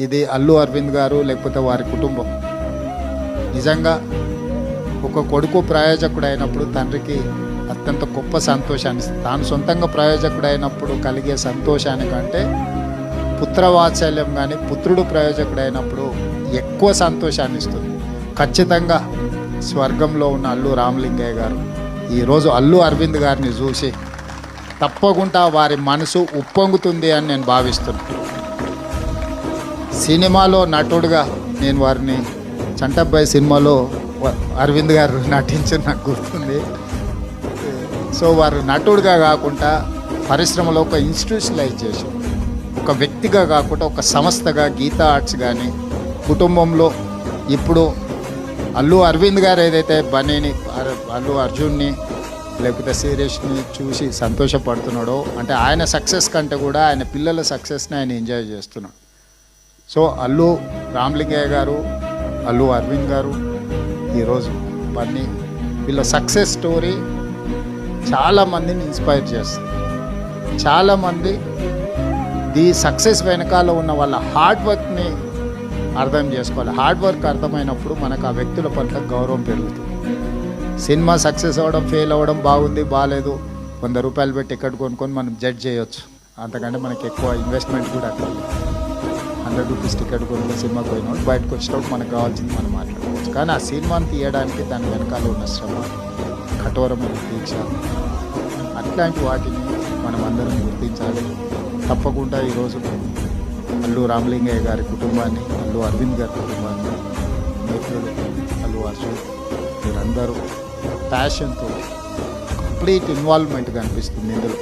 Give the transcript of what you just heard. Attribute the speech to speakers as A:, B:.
A: ఇది అల్లు అరవింద్ గారు లేకపోతే వారి కుటుంబం నిజంగా ఒక కొడుకు ప్రయోజకుడు అయినప్పుడు తండ్రికి అత్యంత గొప్ప సంతోషాన్ని, తాను సొంతంగా ప్రయోజకుడు అయినప్పుడు కలిగే సంతోషానికంటే పుత్రవాత్సల్యం కానీ పుత్రుడు ప్రయోజకుడు అయినప్పుడు ఎక్కువ సంతోషాన్ని ఇస్తుంది. ఖచ్చితంగా స్వర్గంలో ఉన్న అల్లు రామలింగయ్య గారు ఈరోజు అల్లు అరవింద్ గారిని చూసి తప్పకుండా వారి మనసు ఉప్పొంగుతుంది అని నేను భావిస్తున్నాను. సినిమాలో నటుడుగా నేను వారిని చంటబ్బాయి సినిమాలో అరవింద్ గారు నటించి నాకు గుర్తుంది. సో వారు నటుడుగా కాకుండా పరిశ్రమలో ఒక ఇన్స్టిట్యూషనలైజ్ చేసి ఒక వ్యక్తిగా కాకుండా ఒక సంస్థగా గీతా ఆర్ట్స్ కానీ కుటుంబంలో ఇప్పుడు అల్లు అరవింద్ గారు ఏదైతే బన్నీని అల్లు అర్జున్ని లేకపోతే శిరీష్ని చూసి సంతోషపడుతున్నాడో అంటే ఆయన సక్సెస్ కంటే కూడా ఆయన పిల్లల సక్సెస్ని ఆయన ఎంజాయ్ చేస్తున్నాడు. సో అల్లు రామలింగయ్య గారు అల్లు అరవింద్ గారు ఈరోజు బన్నీ వీళ్ళ సక్సెస్ స్టోరీ చాలామందిని ఇన్స్పైర్ చేస్తుంది. చాలామంది ఈ సక్సెస్ వెనకాల ఉన్న వాళ్ళ హార్డ్ వర్క్ని అర్థం చేసుకోవాలి. హార్డ్ వర్క్ అర్థమైనప్పుడు మనకు ఆ వ్యక్తుల పట్ల గౌరవం పెరుగుతుంది. సినిమా సక్సెస్ అవ్వడం ఫెయిల్ అవ్వడం బాగుంది బాగాలేదు 100 రూపాయలు పెట్టి టికెట్ కొనుక్కొని మనం జడ్జ్ చేయొచ్చు. అంతకంటే మనకి ఎక్కువ ఇన్వెస్ట్మెంట్ కూడా అక్కడ 100 రూపీస్ టికెట్ కొనుక్కొని సినిమాకి పోయినప్పుడు బయటకు వచ్చినప్పుడు మనకు కావాల్సింది మనం మాట్లాడుకోవచ్చు. కానీ ఆ సినిమాని తీయడానికి దాని వెనకాల ఉన్న శ్రమ, కఠోరమైన దీక్ష, అట్లాంటి వాటిని మనం అందరం గుర్తించాలి. తప్పకుండా ఈరోజు అల్లు రామలింగయ్య గారి కుటుంబాన్ని, అల్లు అరవింద్ గారి కుటుంబాన్ని, మిత్రులు అల్లు అర్జున్ వీరందరూ ప్యాషన్తో కంప్లీట్ ఇన్వాల్వ్మెంట్ కనిపిస్తుంది ఇందులో.